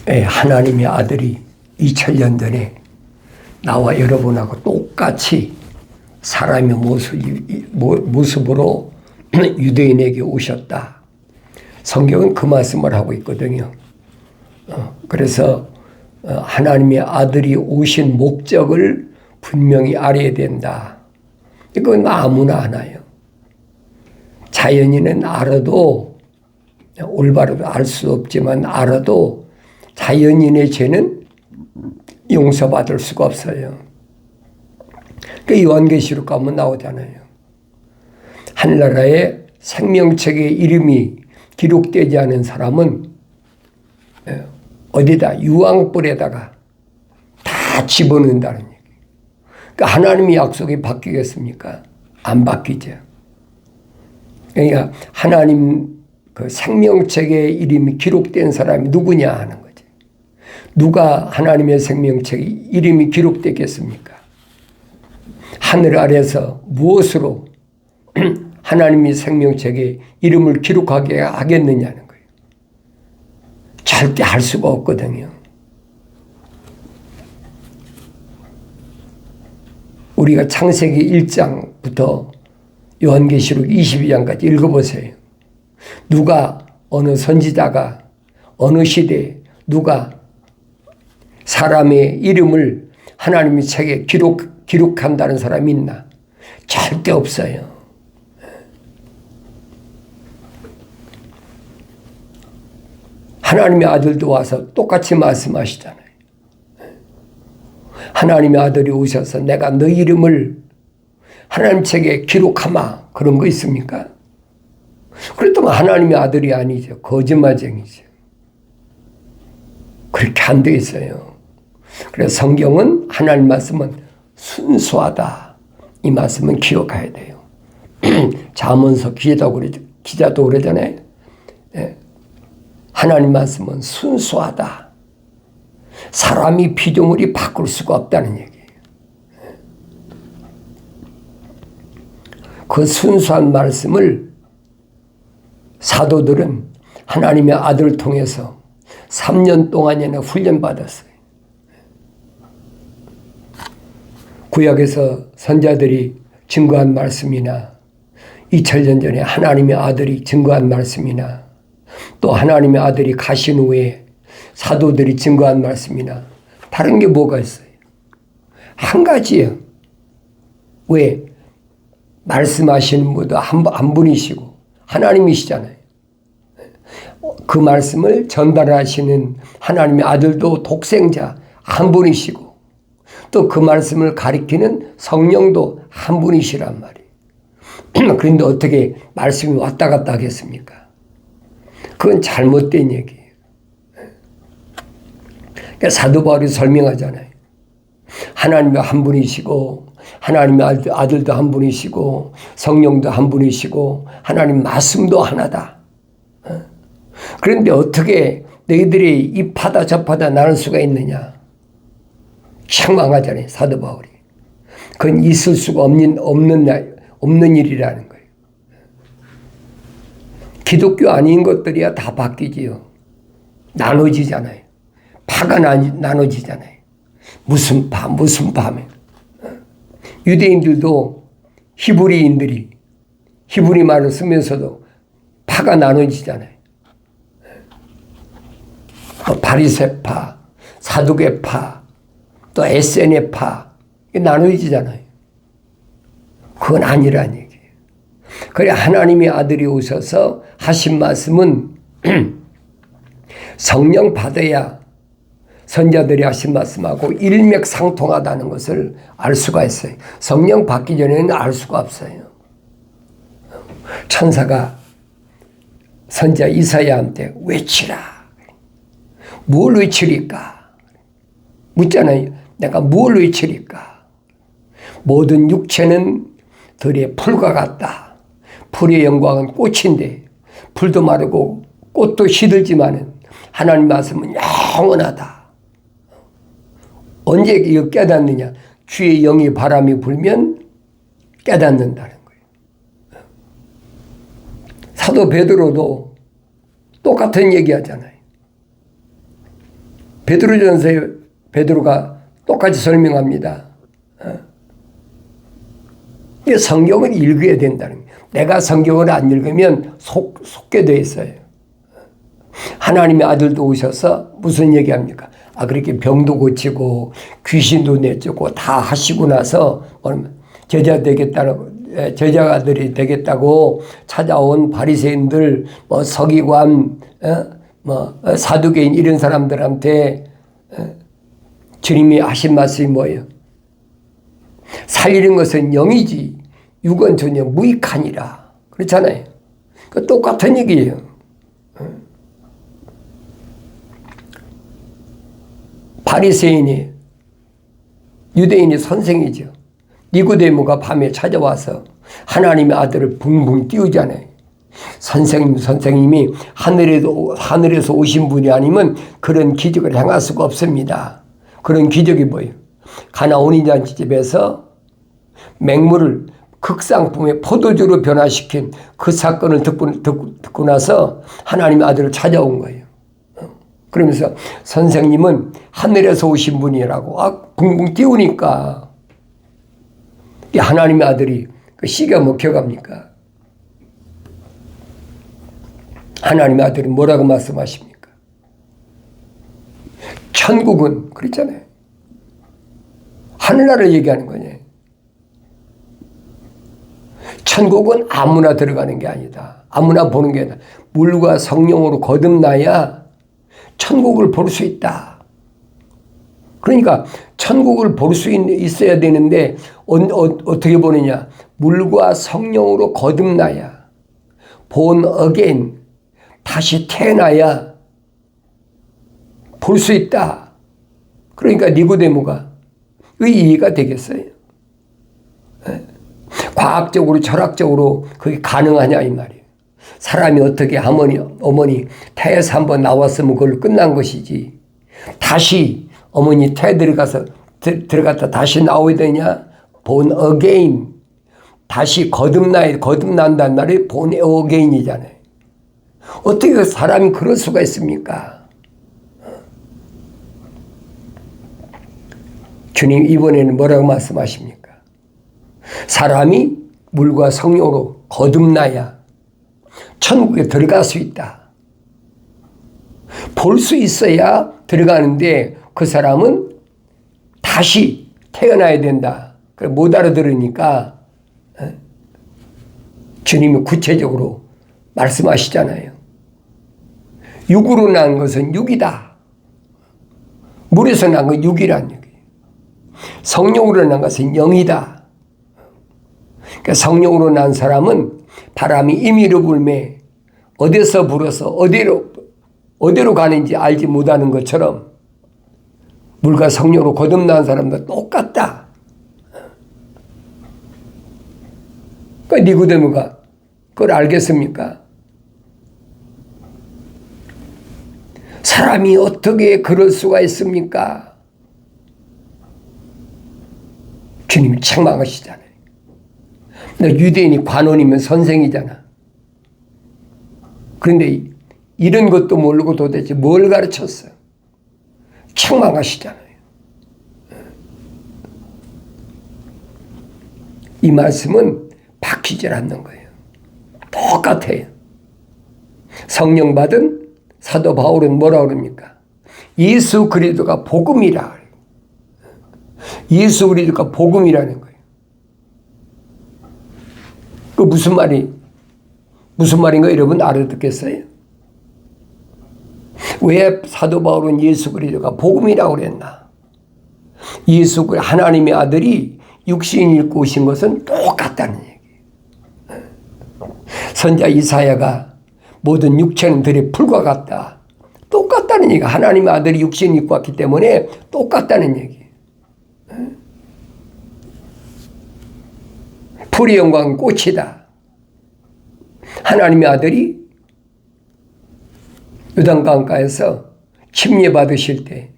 하나님의 아들이 2000년 전에 나와 여러분하고 똑같이 사람의 모습으로 유대인에게 오셨다. 성경은 그 말씀을 하고 있거든요. 그래서 하나님의 아들이 오신 목적을 분명히 알아야 된다. 이건 아무나 하나요. 자연인은 알아도 올바르게 알 수 없지만 알아도 자연인의 죄는 용서받을 수가 없어요. 그 요한계시록 가면 나오잖아요. 하늘나라에 생명책에 이름이 기록되지 않은 사람은 어디다 유황불에다가 다 집어넣는다는 얘기. 그러니까 하나님의 약속이 바뀌겠습니까? 안 바뀌죠. 그러니까 하나님 그 생명책에 이름이 기록된 사람이 누구냐 하는 거지. 누가 하나님의 생명책에 이름이 기록되겠습니까? 하늘 아래서 무엇으로 하나님의 생명책에 이름을 기록하게 하겠느냐는 거예요. 절대 할 수가 없거든요. 우리가 창세기 1장부터 요한계시록 22장까지 읽어보세요. 누가 어느 선지자가 어느 시대에 누가 사람의 이름을 하나님의 책에 기록한다는 사람이 있나? 절대 없어요. 하나님의 아들도 와서 똑같이 말씀하시잖아요. 하나님의 아들이 오셔서 내가 너 이름을 하나님 책에 기록하마. 그런 거 있습니까? 그랬더니 하나님의 아들이 아니죠. 거짓말쟁이죠. 그렇게 안 돼 있어요. 그래서 성경은 하나님 말씀은 순수하다. 이 말씀은 기억해야 돼요. 잠언서 기자도 그러잖아요. 하나님 말씀은 순수하다. 사람이 피조물이 바꿀 수가 없다는 얘기예요. 그 순수한 말씀을 사도들은 하나님의 아들을 통해서 3년 동안이나 훈련받았어요. 구약에서 선자들이 증거한 말씀이나 2000년 전에 하나님의 아들이 증거한 말씀이나 또 하나님의 아들이 가신 후에 사도들이 증거한 말씀이나 다른 게 뭐가 있어요? 한 가지예요. 왜? 말씀하시는 분도 한 분이시고 하나님이시잖아요. 그 말씀을 전달하시는 하나님의 아들도 독생자 한 분이시고 또 그 말씀을 가리키는 성령도 한 분이시란 말이에요. 그런데 어떻게 말씀이 왔다 갔다 하겠습니까? 그건 잘못된 얘기예요. 그러니까 사도 바울이 설명하잖아요. 하나님이 한 분이시고 하나님의 아들도 한 분이시고 성령도 한 분이시고 하나님 말씀도 하나다. 그런데 어떻게 너희들이 이 파다 저 파다 나눌 수가 있느냐. 책망하잖아요. 사도 바울이. 그건 있을 수가 없는 일이라는 거예요. 기독교 아닌 것들이야 다 바뀌지요. 나눠지잖아요. 파가 나눠지잖아요. 무슨 파면. 유대인들도 히브리인들이 히브리 말을 쓰면서도 파가 나눠지잖아요. 바리새파, 사두개파, 또 에세네파 나눠지잖아요. 그건 아니란 얘기예요. 그래 하나님의 아들이 오셔서 하신 말씀은 성령 받아야 선자들이 하신 말씀하고 일맥상통하다는 것을 알 수가 있어요. 성령 받기 전에는 알 수가 없어요. 천사가 선자 이사야한테 외치라. 뭘 외치리까? 묻잖아요. 내가 뭘 외치리까? 모든 육체는 들의 풀과 같다. 풀의 영광은 꽃인데 풀도 마르고 꽃도 시들지만은 하나님 말씀은 영원하다. 언제 이거 깨닫느냐? 주의 영이 바람이 불면 깨닫는다는 거예요. 사도 베드로도 똑같은 얘기하잖아요. 베드로전서에 베드로가 똑같이 설명합니다. 이 성경을 읽어야 된다는 거예요. 내가 성경을 안 읽으면 속게 돼 있어요. 하나님의 아들도 오셔서 무슨 얘기합니까? 그렇게 병도 고치고 귀신도 내쫓고 다 하시고 나서 제자들이 되겠다고 찾아온 바리새인들, 서기관, 사두개인 이런 사람들한테 주님이 하신 말씀이 뭐예요? 살리는 것은 영이지 육은 전혀 무익하니라. 그렇잖아요. 똑같은 얘기예요. 바리새인이 유대인이 선생이죠. 니고데모가 밤에 찾아와서 하나님의 아들을 붕붕 띄우잖아요. 선생님이 하늘에서 오신 분이 아니면 그런 기적을 행할 수가 없습니다. 그런 기적이 뭐예요? 가나 혼인잔치집에서 맹물을 극상품의 포도주로 변화시킨 그 사건을 듣고 나서 하나님의 아들을 찾아온 거예요. 그러면서 선생님은 하늘에서 오신 분이라고 붕붕 띄우니까 하나님의 아들이 그 씨가 먹혀갑니까? 하나님의 아들이 뭐라고 말씀하십니까? 천국은 그랬잖아요. 하늘나라를 얘기하는 거냐. 천국은 아무나 들어가는 게 아니다. 아무나 보는 게 아니라 물과 성령으로 거듭나야 천국을 볼 수 있다. 그러니까 천국을 볼 수 있어야 되는데 어떻게 보느냐. 물과 성령으로 거듭나야 born again 다시 태어나야 볼 수 있다. 그러니까 니고데모가 이해가 되겠어요? 과학적으로 철학적으로 그게 가능하냐 이 말이에요. 사람이 어떻게 어머니 태에서 한번 나왔으면 그걸로 끝난 것이지 다시 어머니 태에 들어갔다 다시 나오야 되냐? born again 다시 거듭난다는 말이 born again이잖아요. 어떻게 사람이 그럴 수가 있습니까? 주님 이번에는 뭐라고 말씀하십니까? 사람이 물과 성령으로 거듭나야 천국에 들어갈 수 있다. 볼 수 있어야 들어가는데 그 사람은 다시 태어나야 된다. 못 알아들으니까 주님이 구체적으로 말씀하시잖아요. 육으로 난 것은 육이다. 물에서 난 건 육이란 얘기예요. 성령으로 난 것은 영이다. 그러니까 성령으로 난 사람은 바람이 임의로 불매 어디서 불어서 어디로 가는지 알지 못하는 것처럼 물과 성령으로 거듭난 사람도 똑같다. 그러니까 니고데모가 그걸 알겠습니까? 사람이 어떻게 그럴 수가 있습니까? 주님이 책망하시잖아요. 유대인이 관원이면 선생이잖아. 그런데 이런 것도 모르고 도대체 뭘 가르쳤어요? 책망하시잖아요. 이 말씀은 바뀌질 않는 거예요. 똑같아요. 성령 받은 사도 바울은 뭐라 그럽니까? 예수 그리스도가 복음이라. 예수 그리스도가 복음이라는 거예요. 그 무슨 말인가 여러분 알아듣겠어요? 왜 사도 바울은 예수 그리스도가 복음이라고 그랬나? 하나님의 아들이 육신을 입고 오신 것은 똑같다는 얘기예요. 선지자 이사야가 모든 육체는 들의 풀과 같다. 똑같다는 얘기가 하나님의 아들이 육신을 입고 왔기 때문에 똑같다는 얘기예요. 풀의 영광은 꽃이다. 하나님의 아들이 요단강가에서 침례 받으실 때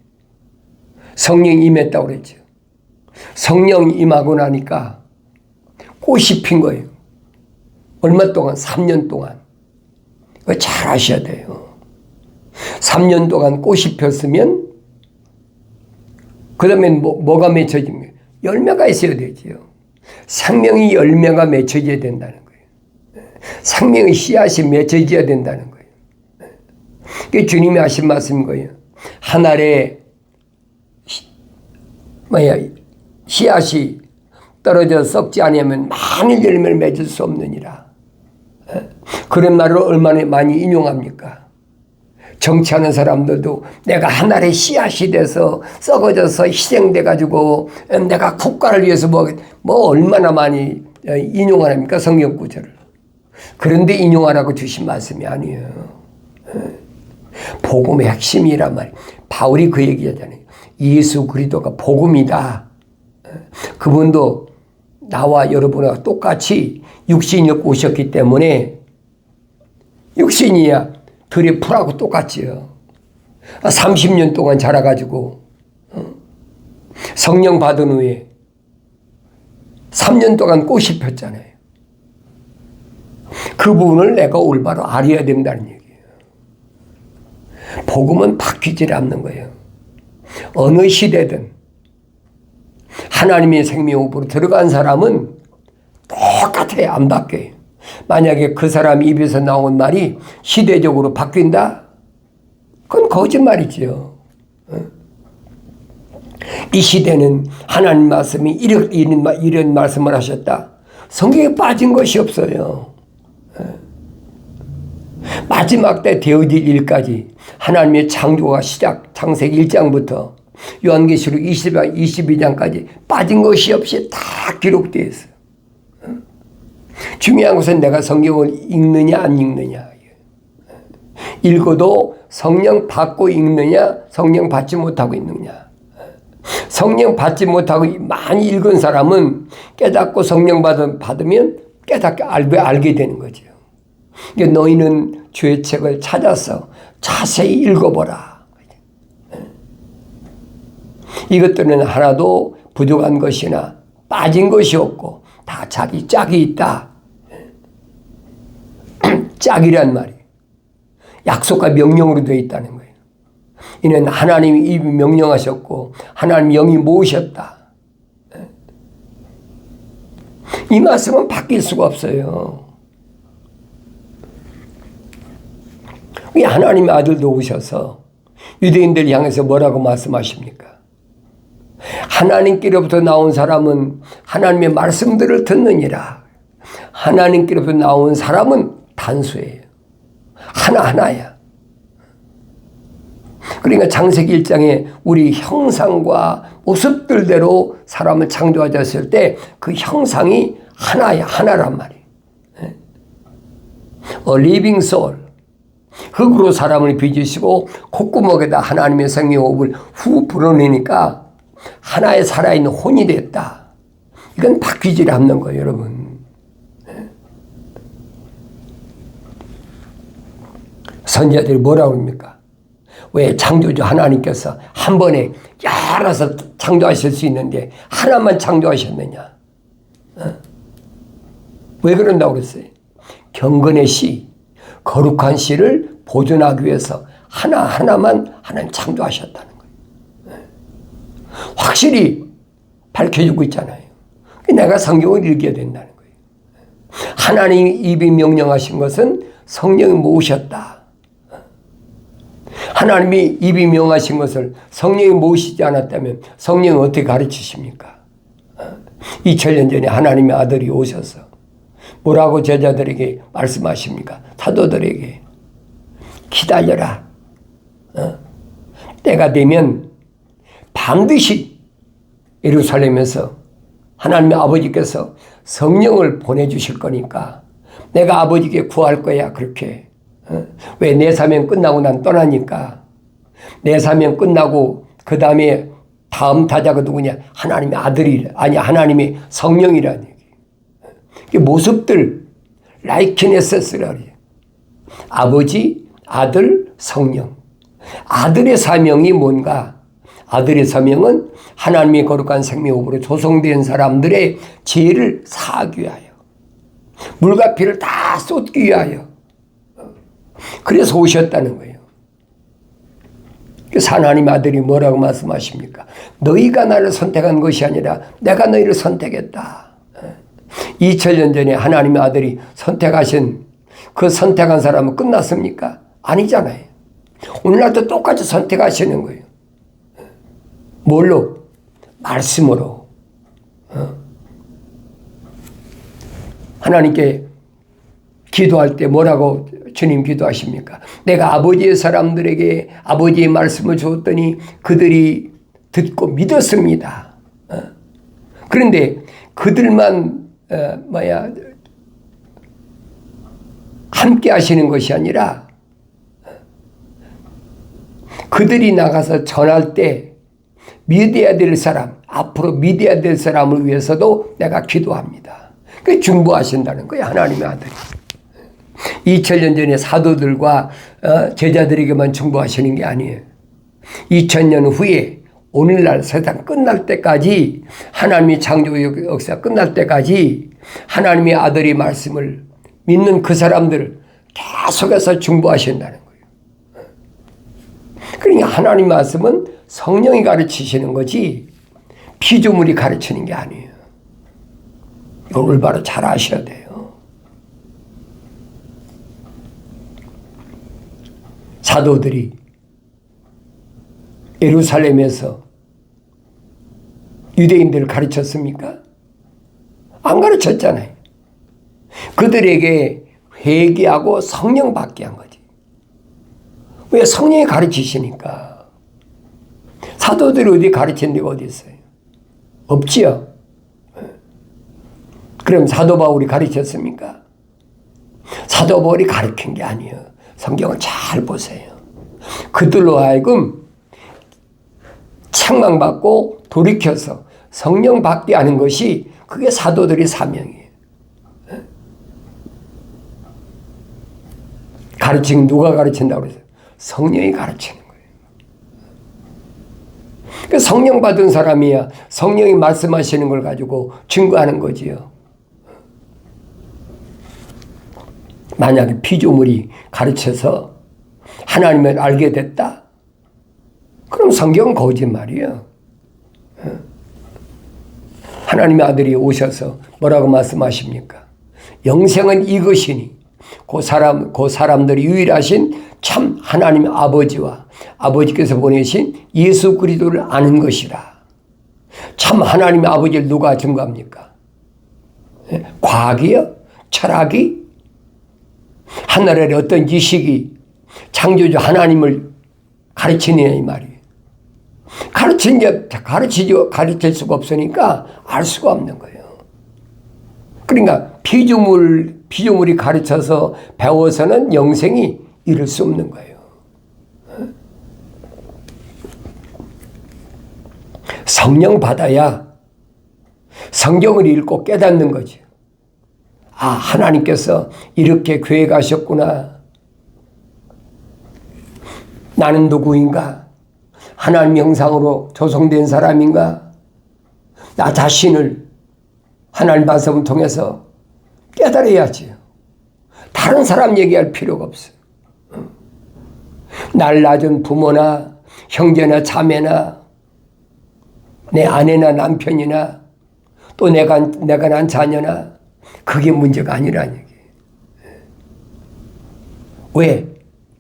성령이 임했다고 그랬죠. 성령이 임하고 나니까 꽃이 핀 거예요. 얼마 동안? 3년 동안. 이거 잘 아셔야 돼요. 3년 동안 꽃이 폈으면 그러면 뭐가 맺혀진 거예요? 열매가 있어야 되지요. 생명이 열매가 맺혀져야 된다는 거예요. 생명의 씨앗이 맺혀져야 된다는 거예요. 그게 주님이 하신 말씀인 거예요. 한 알에 씨앗이 떨어져 썩지 아니하면 많은 열매를 맺을 수 없느니라. 그런 말을 얼마나 많이 인용합니까? 정치하는 사람들도 내가 한 알의 씨앗이 돼서 썩어져서 희생돼 가지고 내가 국가를 위해서 뭐 얼마나 많이 인용하랍니까? 성경 구절을. 그런데 인용하라고 주신 말씀이 아니에요. 복음의 핵심이란 말이에요. 바울이 그 얘기하잖아요. 예수 그리스도가 복음이다. 그분도 나와 여러분과 똑같이 육신이 오셨기 때문에 육신이야 들의 풀하고 똑같지요. 30년 동안 자라가지고 성령 받은 후에 3년 동안 꽃이 폈잖아요. 그 부분을 내가 올바로 알아야 된다는 얘기예요. 복음은 바뀌지 않는 거예요. 어느 시대든 하나님의 생명으로 들어간 사람은 똑같아요. 안 바뀌어요. 만약에 그 사람 입에서 나온 말이 시대적으로 바뀐다? 그건 거짓말이죠. 이 시대는 하나님 말씀이 이런 말씀을 하셨다. 성경에 빠진 것이 없어요. 마지막 때 되어질 일까지 하나님의 창조가 시작, 창세기 1장부터 요한계시록 22장까지 빠진 것이 없이 다 기록되어 있어요. 중요한 것은 내가 성경을 읽느냐 안 읽느냐. 읽어도 성령 받고 읽느냐 성령 받지 못하고 읽느냐. 성령 받지 못하고 많이 읽은 사람은 깨닫고 성령 받으면 깨닫게 알게 되는 거죠. 그러니까 너희는 주의 책을 찾아서 자세히 읽어보라. 이것들은 하나도 부족한 것이나 빠진 것이 없고 다 자기 짝이 있다. 짝이란 말이 약속과 명령으로 되어 있다는 거예요. 이는 하나님이 입이 명령하셨고 하나님 영이 모으셨다. 이 말씀은 바뀔 수가 없어요. 하나님의 아들도 오셔서 유대인들 향해서 뭐라고 말씀하십니까? 하나님께로부터 나온 사람은 하나님의 말씀들을 듣느니라. 하나님께로부터 나온 사람은 단수예요. 하나하나야. 그러니까 창세기 1장에 우리 형상과 모습들대로 사람을 창조하셨을 때 그 형상이 하나야. 하나란 말이에요. A living soul. 흙으로 사람을 빚으시고 콧구멍에다 하나님의 생명호흡을 후 불어내니까 하나의 살아있는 혼이 됐다. 이건 바뀌지 않는 거예요, 여러분. 선지자들이 뭐라고 합니까? 왜 창조주 하나님께서 한 번에 여러서 창조하실 수 있는데 하나만 창조하셨느냐? 왜 그런다고 그랬어요? 경건의 씨, 거룩한 씨를 보존하기 위해서 하나하나만 하나님 창조하셨다는 거예요. 확실히 밝혀지고 있잖아요. 내가 성경을 읽어야 된다는 거예요. 하나님 입이 명령하신 것은 성령이 모으셨다. 하나님이 입이 명하신 것을 성령이 모으시지 않았다면 성령이 어떻게 가르치십니까? 2000년 전에 하나님의 아들이 오셔서 뭐라고 제자들에게 말씀하십니까? 사도들에게 기다려라. 때가 되면 반드시 예루살렘에서 하나님의 아버지께서 성령을 보내주실 거니까 내가 아버지께 구할 거야. 그렇게. 왜 내 사명 끝나고 난 떠나니까. 내 사명 끝나고 그 다음에 다음 타자가 누구냐? 하나님의 아들이 아니 하나님의 성령이라는 얘기. 이 모습들 라이키네스라 그래요. 아버지, 아들, 성령. 아들의 사명이 뭔가? 아들의 사명은 하나님의 거룩한 생명으로 조성된 사람들의 죄를 사하기 위하여 물과 피를 다 쏟기 위하여 그래서 오셨다는 거예요. 그래서 하나님의 아들이 뭐라고 말씀하십니까? 너희가 나를 선택한 것이 아니라 내가 너희를 선택했다. 2000년 전에 하나님의 아들이 선택하신 그 선택한 사람은 끝났습니까? 아니잖아요. 오늘날도 똑같이 선택하시는 거예요. 뭘로? 말씀으로. 하나님께 기도할 때 뭐라고 주님 기도하십니까? 내가 아버지의 사람들에게 아버지의 말씀을 주었더니 그들이 듣고 믿었습니다. 그런데 그들만 함께 하시는 것이 아니라 그들이 나가서 전할 때 믿어야 될 사람, 앞으로 믿어야 될 사람을 위해서도 내가 기도합니다. 그 중보하신다는 거예요, 하나님의 아들이. 2000년 전에 사도들과 제자들에게만 중보하시는 게 아니에요. 2000년 후에 오늘날 세상 끝날 때까지, 하나님의 창조 역사 끝날 때까지 하나님의 아들의 말씀을 믿는 그 사람들을 계속해서 중보하신다는 거예요. 그러니까 하나님 말씀은 성령이 가르치시는 거지 피조물이 가르치는 게 아니에요. 이걸 바로 잘 아셔야 돼요. 사도들이 예루살렘에서 유대인들을 가르쳤습니까? 안 가르쳤잖아요. 그들에게 회개하고 성령 받게 한 거지. 왜? 성령이 가르치시니까. 사도들이 어디 가르친 데가 어디 있어요? 없지요. 그럼 사도 바울이 가르쳤습니까? 사도 바울이 가르친 게 아니에요. 성경을 잘 보세요. 그들로 하여금 책망받고 돌이켜서 성령 받게 하는 것이 그게 사도들의 사명이에요. 가르치는 누가 가르친다고 그랬어요? 성령이 가르치는 거예요. 그 성령 받은 사람이야 성령이 말씀하시는 걸 가지고 증거하는 거지요. 만약에 피조물이 가르쳐서 하나님을 알게 됐다? 그럼 성경은 거짓말이에요. 하나님의 아들이 오셔서 뭐라고 말씀하십니까? 영생은 이것이니 그 사람들이 유일하신 참 하나님 아버지와 아버지께서 보내신 예수 그리스도를 아는 것이라. 참 하나님의 아버지를 누가 증거합니까? 과학이요? 철학이? 하늘의 어떤 지식이 창조주 하나님을 가르치느냐 이 말이에요. 가르칠 수가 없으니까 알 수가 없는 거예요. 그러니까 피조물이 가르쳐서 배워서는 영생이 이룰 수 없는 거예요. 성령 받아야 성경을 읽고 깨닫는 거죠. 아, 하나님께서 이렇게 계획하셨구나. 나는 누구인가? 하나님 형상으로 조성된 사람인가? 나 자신을 하나님 말씀을 통해서 깨달아야지요. 다른 사람 얘기할 필요가 없어요. 날 낳은 부모나 형제나 자매나 내 아내나 남편이나 또 내가 낳은 자녀나 그게 문제가 아니라는 얘기예요. 왜?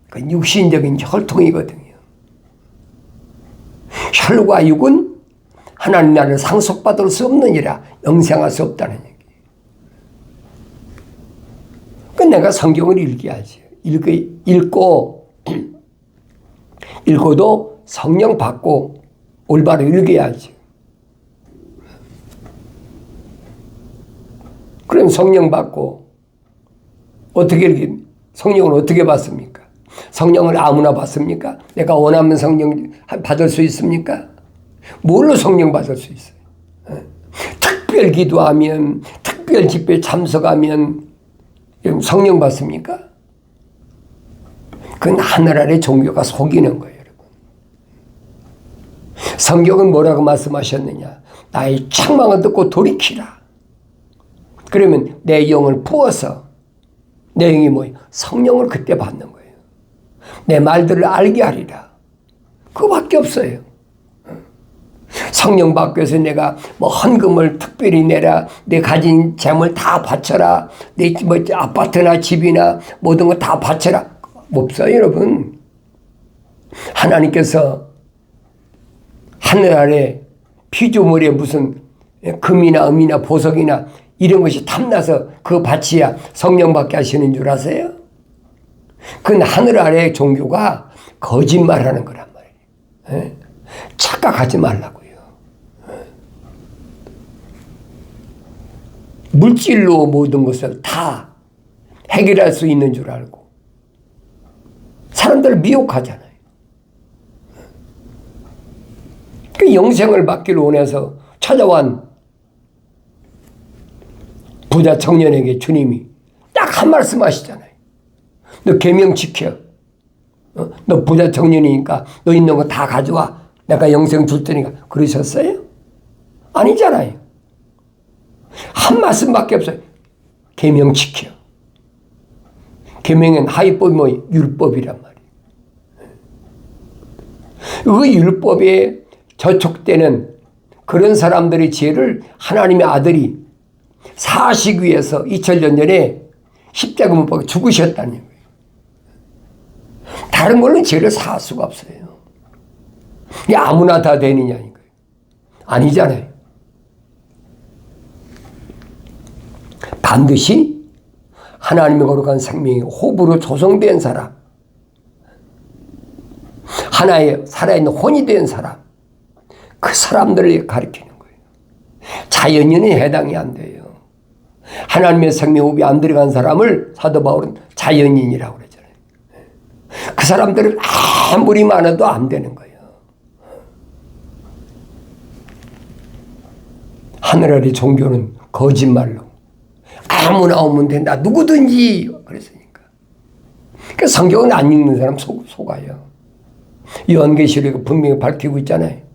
그 육신적인 혈통이거든요. 혈과 육은 하나님 나라를 상속받을 수 없느니라 영생할 수 없다는 얘기예요. 그 내가 성경을 읽어야지. 읽고도 성령 받고 올바로 읽어야지. 그럼 성령 받고 성령을 어떻게 받습니까? 성령을 아무나 받습니까? 내가 원하면 성령 받을 수 있습니까? 뭘로 성령 받을 수 있어요? 특별 기도하면, 특별 집회 참석하면 성령 받습니까? 그건 하늘 아래 종교가 속이는 거예요, 여러분. 성경은 뭐라고 말씀하셨느냐? 나의 책망을 듣고 돌이키라. 그러면 내 영을 부어서 내 영이 뭐예요? 성령을 그때 받는 거예요. 내 말들을 알게 하리라. 그거밖에 없어요. 성령 받고서 내가 뭐 헌금을 특별히 내라, 내 가진 재물 다 바쳐라, 내 뭐 아파트나 집이나 모든 거 다 바쳐라. 없어요, 여러분. 하나님께서 하늘 아래 피조물에 무슨 금이나 은이나 보석이나 이런 것이 탐나서 그거 바치야 성령 받게 하시는 줄 아세요? 그건 하늘 아래의 종교가 거짓말하는 거란 말이에요. 착각하지 말라고요. 물질로 모든 것을 다 해결할 수 있는 줄 알고 사람들을 미혹하잖아요. 그 영생을 받기를 원해서 찾아온 부자 청년에게 주님이 딱 한 말씀 하시잖아요. 너 계명 지켜. 너 부자 청년이니까 너 있는 거 다 가져와. 내가 영생 줄 테니까. 그러셨어요? 아니잖아요. 한 말씀밖에 없어요. 계명 지켜. 계명은 하위법이 뭐 율법이란 말이에요. 그 율법에 저촉되는 그런 사람들의 죄를 하나님의 아들이 사시기 위해서 2000년 전에 십자가 못 박아 죽으셨다는 거예요. 다른 걸로 죄를 사할 수가 없어요. 이게 아무나 다 되느냐 이거예요. 아니잖아요. 반드시 하나님의 거룩한 생명이 호흡으로 조성된 사람, 하나의 살아있는 혼이 된 사람, 그 사람들을 가리키는 거예요. 자연인은 해당이 안 돼요. 하나님의 생명호흡이 안 들어간 사람을 사도 바울은 자연인이라고 그러잖아요. 그 사람들은 아무리 많아도 안 되는 거예요. 하늘 아래 종교는 거짓말로 아무나 오면 된다. 누구든지 그랬으니까. 그러니까 성경은 안 읽는 사람 속아요. 요한계시록에 분명히 밝히고 있잖아요.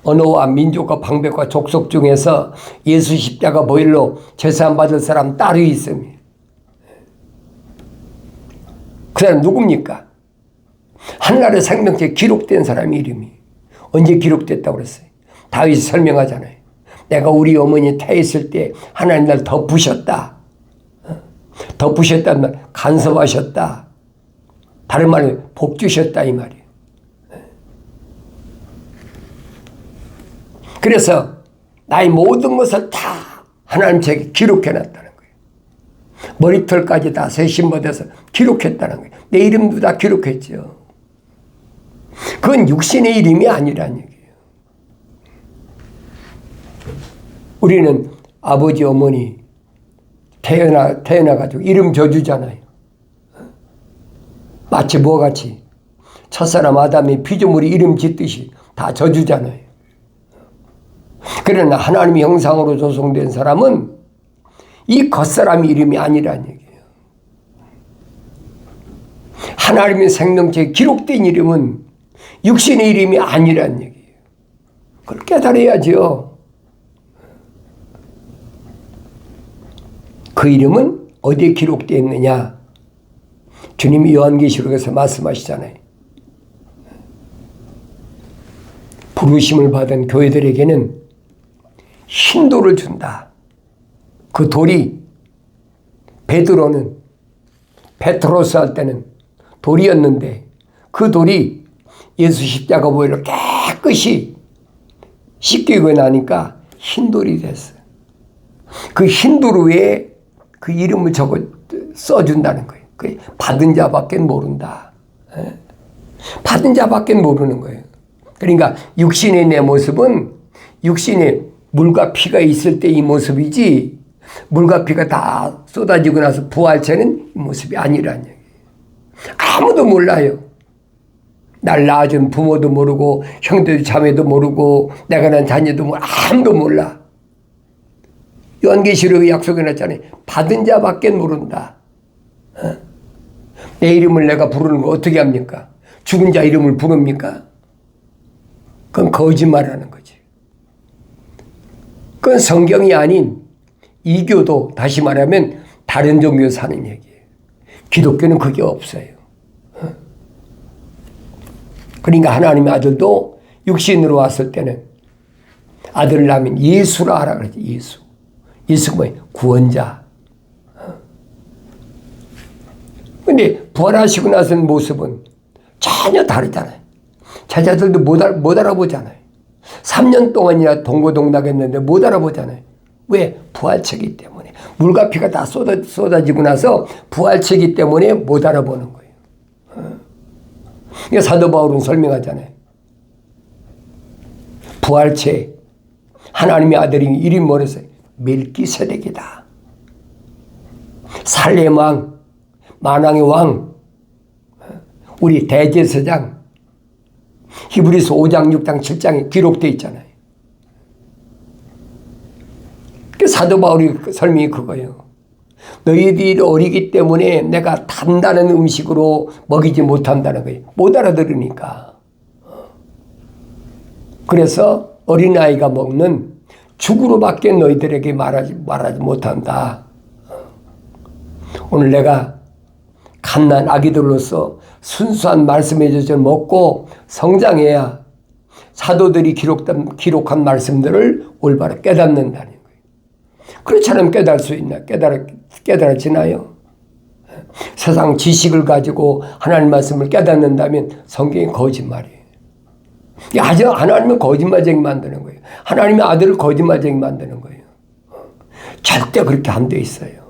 언어와 민족과 방백과 족속 중에서 예수 십자가 보혈로 제사함 받을 사람 따로 있습니다. 그 사람 누굽니까? 하늘나라의 생명체에 기록된 사람 이름이 언제 기록됐다고 그랬어요? 다윗이 설명하잖아요. 내가 우리 어머니 태했을 때 하나님 날 덮으셨다. 덮으셨다는 말 간섭하셨다. 다른 말로 복 주셨다 이 말이에요. 그래서 나의 모든 것을 다 하나님 책에 기록해놨다는 거예요. 머리털까지 다 세심받아서 기록했다는 거예요. 내 이름도 다 기록했죠. 그건 육신의 이름이 아니란 얘기예요. 우리는 아버지 어머니 태어나가지고 이름 져주잖아요. 마치 뭐같이 첫사람 아담이 피조물이 이름 짓듯이 다 져주잖아요. 그러나 하나님의 형상으로 조성된 사람은 이 겉사람 이름이 아니란 얘기예요. 하나님의 생명체에 기록된 이름은 육신의 이름이 아니란 얘기예요. 그걸 깨달아야죠. 그 이름은 어디에 기록되어 있느냐? 주님이 요한계시록에서 말씀하시잖아요. 부르심을 받은 교회들에게는 흰 돌을 준다. 그 돌이 베드로는 페트로스 할 때는 돌이었는데 그 돌이 예수 십자가 보혈로 깨끗이 씻기고 나니까 흰 돌이 됐어요. 그 흰 돌 위에 그 이름을 써준다는 거예요. 받은 자밖에 모른다. 받은 자밖에 모르는 거예요. 그러니까 육신의 내 모습은 육신에 물과 피가 있을 때 이 모습이지 물과 피가 다 쏟아지고 나서 부활체는 이 모습이 아니란 얘기예요. 아무도 몰라요. 날 낳아준 부모도 모르고 형제도 자매도 모르고 내가 난 자녀도 모르고 아무도 몰라. 요한계시록에 약속해놨잖아요. 받은 자밖에 모른다. 내 이름을 내가 부르는 거 어떻게 합니까? 죽은 자 이름을 부릅니까? 그건 거짓말하는 거지. 그건 성경이 아닌 이교도 다시 말하면 다른 종교 사는 얘기예요. 기독교는 그게 없어요. 그러니까 하나님의 아들도 육신으로 왔을 때는 아들을 낳으면 예수라 하라 그러지. 예수. 예수가 뭐예요? 구원자. 근데 부활하시고 나선 모습은 전혀 다르잖아요. 제자들도 못 알아보잖아요. 3년 동안이나 동고동락했는데 못 알아보잖아요. 왜? 부활체이기 때문에. 물과 피가 다 쏟아지고 나서 부활체이기 때문에 못 알아보는 거예요. 그러니까 사도 바울은 설명하잖아요. 부활체, 하나님의 아들이 이름이 뭐랬어요? 멜기세덱이다. 살렘 왕, 만왕의 왕, 우리 대제사장, 히브리서 5장, 6장, 7장에 기록되어 있잖아요. 사도 바울이 설명이 그거예요. 너희들이 어리기 때문에 내가 단단한 음식으로 먹이지 못한다는 거예요. 못 알아들으니까. 그래서 어린아이가 먹는 죽으로밖에 너희들에게 말하지 못한다. 오늘 내가 갓난 아기들로서 순수한 말씀의 젖을 먹고 성장해야 사도들이 기록한 말씀들을 올바로 깨닫는다는 거예요. 그렇지 않으면 깨달을 수 있나? 깨달아지나요? 세상 지식을 가지고 하나님 말씀을 깨닫는다면 성경이 거짓말이에요. 하나님은 거짓말쟁이 만드는 거예요. 하나님의 아들을 거짓말쟁이 만드는 거예요. 절대 그렇게 안 돼 있어요.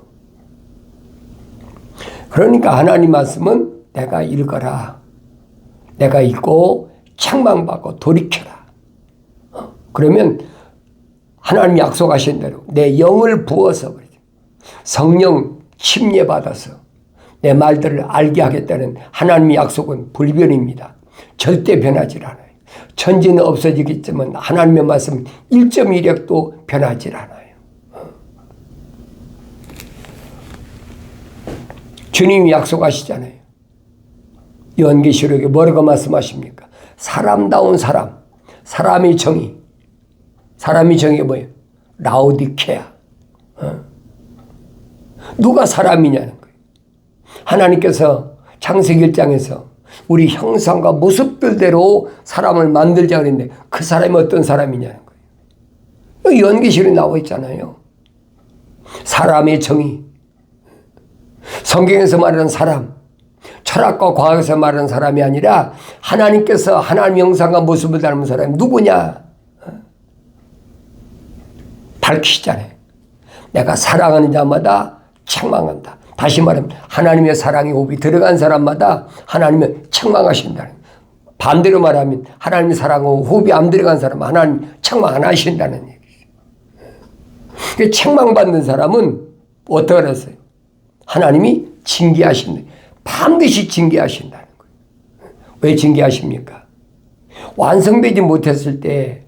그러니까 하나님 말씀은 내가 읽어라. 내가 읽고 책망받고 돌이켜라. 그러면 하나님이 약속하신 대로 내 영을 부어서 성령 침례받아서 내 말들을 알게 하겠다는 하나님의 약속은 불변입니다. 절대 변하지 않아요. 천지는 없어지겠지만 하나님의 말씀은 1.1핵도 변하지 않아요. 주님이 약속하시잖아요. 요한계시록에 뭐라고 말씀하십니까? 사람다운 사람, 사람의 정의. 사람의 정의가 뭐예요? 라오디케아. 누가 사람이냐는 거예요. 하나님께서 창세기 1장에서 우리 형상과 모습들대로 사람을 만들자 그랬는데 그 사람이 어떤 사람이냐는 거예요. 요한계시록에 나와 있잖아요. 사람의 정의. 성경에서 말하는 사람, 철학과 과학에서 말하는 사람이 아니라 하나님께서 하나님의 형상과 모습을 닮은 사람이 누구냐? 밝히시잖아요. 내가 사랑하는 자마다 책망한다. 다시 말하면 하나님의 사랑의 호흡이 들어간 사람마다 하나님은 책망하신다는 거예요. 반대로 말하면 하나님의 사랑의 호흡이 안 들어간 사람은 하나님 책망 안 하신다는 얘기죠. 책망받는 사람은 어떻게 알았어요? 하나님이 징계하신다. 반드시 징계하신다는 거예요. 왜 징계하십니까? 완성되지 못했을 때,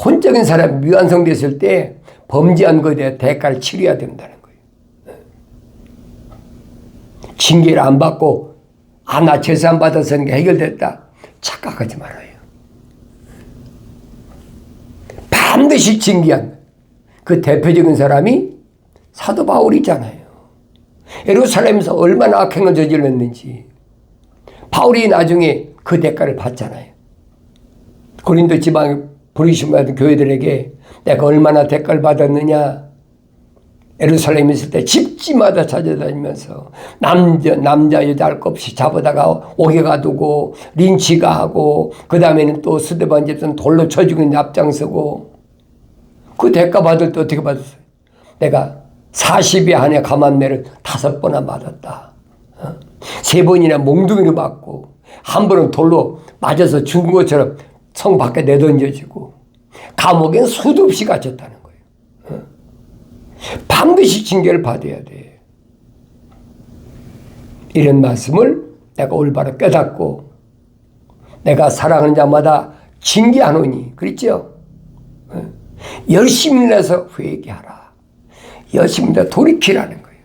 혼적인 사람이 미완성됐을 때 범죄한 것에 대해 대가를 치러야 된다는 거예요. 징계를 안 받고 나 제사 안 받았으니까 해결됐다. 착각하지 말아요. 반드시 징계한 그 대표적인 사람이 사도 바울이잖아요. 예루살렘에서 얼마나 악행을 저질렀는지 바울이 나중에 그 대가를 받잖아요. 고린도 지방에 부르심 받은 교회들에게 내가 얼마나 대가를 받았느냐. 예루살렘에 있을 때 집집마다 찾아다니면서 남자 여자 할 것 없이 잡아다가 옥에 가두고 린치가 하고 그 다음에는 또 스데반 집사는 돌로 쳐 죽이는 앞장서고 그 대가 받을 때 어떻게 받았어요? 내가 40의 한해 감암매를 5번이나 맞았다. 3번이나 몽둥이로 맞고 한 번은 돌로 맞아서 죽은 것처럼 성 밖에 내던져지고 감옥엔 수도 없이 갇혔다는 거예요. 반드시 징계를 받아야 돼. 이런 말씀을 내가 올바로 깨닫고 내가 사랑하는 자마다 징계하노니 그랬죠? 열심히 내서 회개하라. 열심히 내 돌이키라는 거예요.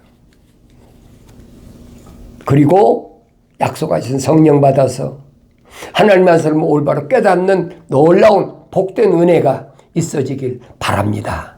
그리고 약속하신 성령 받아서 하나님 말씀을 올바로 깨닫는 놀라운 복된 은혜가 있어지길 바랍니다.